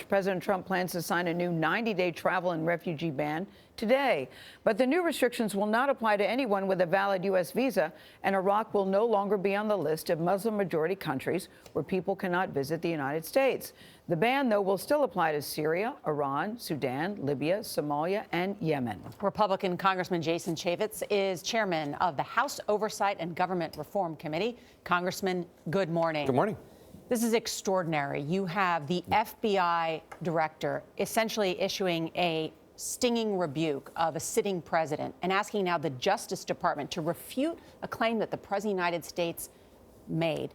President Trump plans to sign a new 90-day travel and refugee ban today. But the new restrictions will not apply to anyone with a valid U.S. visa, and Iraq will no longer be on the list of Muslim-majority countries where people cannot visit the United States. The ban, though, will still apply to Syria, Iran, Sudan, Libya, Somalia, and Yemen. Republican Congressman Jason Chaffetz is chairman of the House Oversight and Government Reform Committee. Congressman, good morning. Good morning. This is extraordinary. You have the FBI director essentially issuing a stinging rebuke of a sitting president and asking now the Justice Department to refute a claim that the President of the United States made.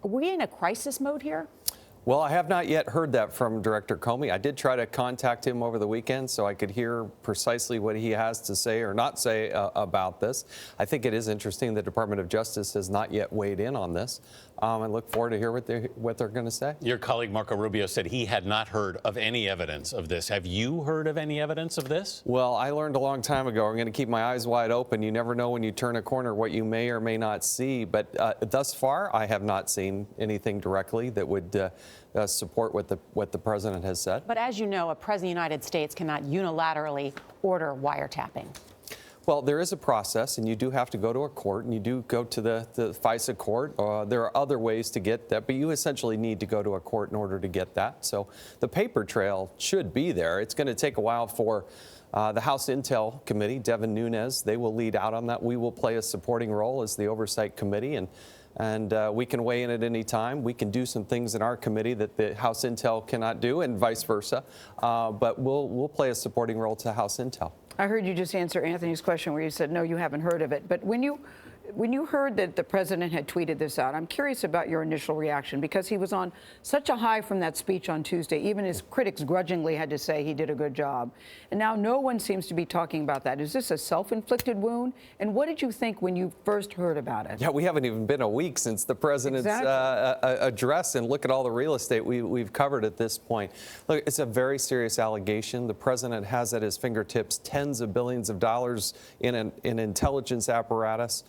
Are we in a crisis mode here? Well, I have not yet heard that from Director Comey. I did try to contact him over the weekend so I could hear precisely what he has to say or not say about this. I think it is interesting the Department of Justice has not yet weighed in on this. I look forward to hear what they're going to say. Your colleague Marco Rubio said he had not heard of any evidence of this. Have you heard of any evidence of this? Well, I learned a long time ago, I'm going to keep my eyes wide open. You never know when you turn a corner what you may or may not see. But thus far, I have not seen anything directly that would support what the president has said. But as you know, a president of the United States cannot unilaterally order wiretapping. Well, there is a process, and you do have to go to a court, and you do go to the FISA court. There are other ways to get that, but you essentially need to go to a court in order to get that. So the paper trail should be there. It's going to take a while for the House Intel Committee, Devin Nunes, they will lead out on that. We will play a supporting role as the Oversight Committee, and we can weigh in at any time. We can do some things in our committee that the House Intel cannot do, and vice versa. But we'll play a supporting role to House Intel. I heard you just answer Anthony's question where you said, no, you haven't heard of it. But when you heard that the president had tweeted this out, I'm curious about your initial reaction, because he was on such a high from that speech on Tuesday. Even his critics grudgingly had to say he did a good job. And now no one seems to be talking about that. Is this a self-inflicted wound? And what did you think when you first heard about it? Yeah, we haven't even been a week since the president's address, and look at all the real estate we've covered at this point. Look, it's a very serious allegation. The president has at his fingertips tens of billions of dollars in an intelligence apparatus.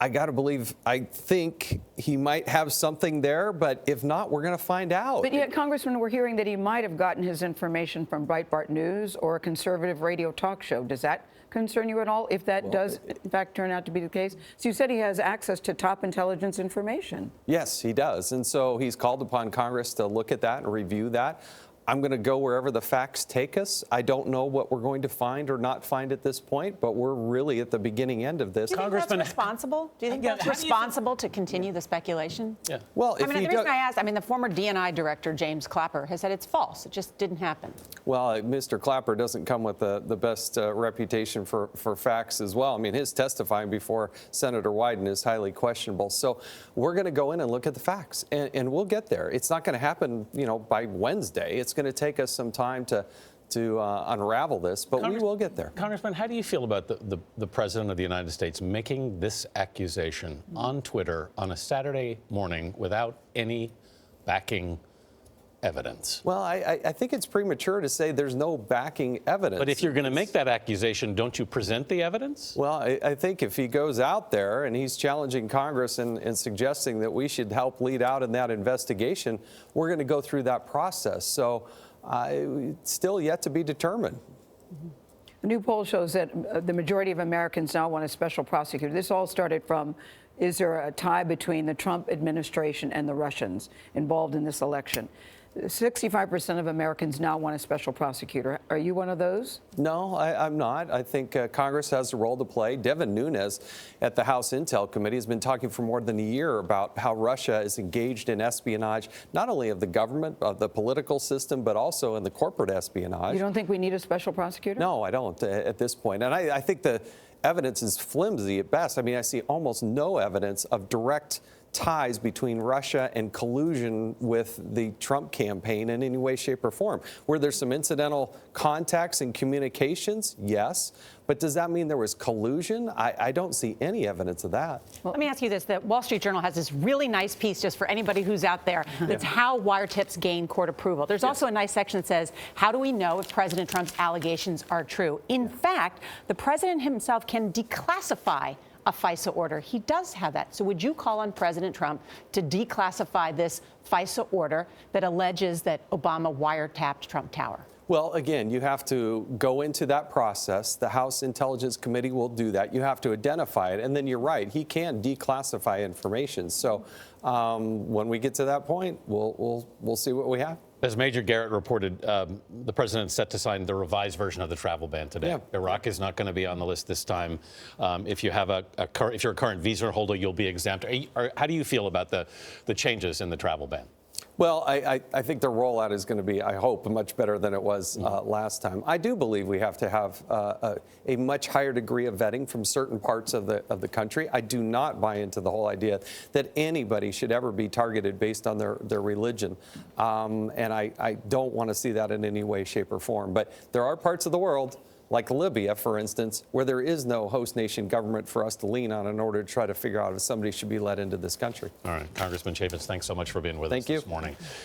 I got to believe, I think he might have something there, but if not, we're going to find out. But yet, Congressman, we're hearing that he might have gotten his information from Breitbart News or a conservative radio talk show. Does that concern you at all, if that does, in fact, turn out to be the case? So you said he has access to top intelligence information. Yes, he does. And so he's called upon Congress to look at that and review that. I'm going to go wherever the facts take us. I don't know what we're going to find or not find at this point, but we're really at the beginning end of this. Do you think that's responsible? Do you think that's responsible to continue the speculation? Yeah. Well, the reason I asked, the former DNI director, James Clapper, has said it's false. It just didn't happen. Well, Mr. Clapper doesn't come with the best reputation for facts as well. I mean, his testifying before Senator Wyden is highly questionable. So we're going to go in and look at the facts, and we'll get there. It's not going to happen, by Wednesday. It's going to take us some time to unravel this, but we will get there. Congressman, how do you feel about the President of the United States making this accusation on Twitter on a Saturday morning without any backing evidence? Well, I think it's premature to say there's no backing evidence. But if you're going to make that accusation, don't you present the evidence? Well, I think if he goes out there and he's challenging Congress and suggesting that we should help lead out in that investigation, we're going to go through that process. So it's still yet to be determined. A new poll shows that the majority of Americans now want a special prosecutor. This all started from, is there a tie between the Trump administration and the Russians involved in this election? 65% of Americans now want a special prosecutor. Are you one of those? No, I'm not. I think Congress has a role to play. Devin Nunes at the House Intel Committee has been talking for more than a year about how Russia is engaged in espionage, not only of the government, of the political system, but also in the corporate espionage. You don't think we need a special prosecutor? No, I don't at this point. And I think the evidence is flimsy at best. I see almost no evidence of direct ties between Russia and collusion with the Trump campaign in any way, shape, or form. Were there some incidental contacts and communications? Yes. But does that mean there was collusion? I don't see any evidence of that. Well, let me ask you this. The Wall Street Journal has this really nice piece just for anybody who's out there. That's how wiretaps gain court approval. There's also a nice section that says, how do we know if President Trump's allegations are true? In fact, the president himself can declassify a FISA order. He does have that. So would you call on President Trump to declassify this FISA order that alleges that Obama wiretapped Trump Tower? Well, again, you have to go into that process. The House Intelligence Committee will do that. You have to identify it. And then you're right, he can declassify information. So when we get to that point, we'll see what we have. As Major Garrett reported, the president's set to sign the revised version of the travel ban today. Yeah. Iraq is not going to be on the list this time. If you have if you're a current visa holder, you'll be exempt. How do you feel about the changes in the travel ban? Well, I think the rollout is going to be, I hope, much better than it was last time. I do believe we have to have a much higher degree of vetting from certain parts of the country. I do not buy into the whole idea that anybody should ever be targeted based on their religion. And I don't want to see that in any way, shape, or form. But there are parts of the world, like Libya, for instance, where there is no host nation government for us to lean on in order to try to figure out if somebody should be let into this country. All right. Congressman Chaffetz, thanks so much for being with us Thank you. this morning.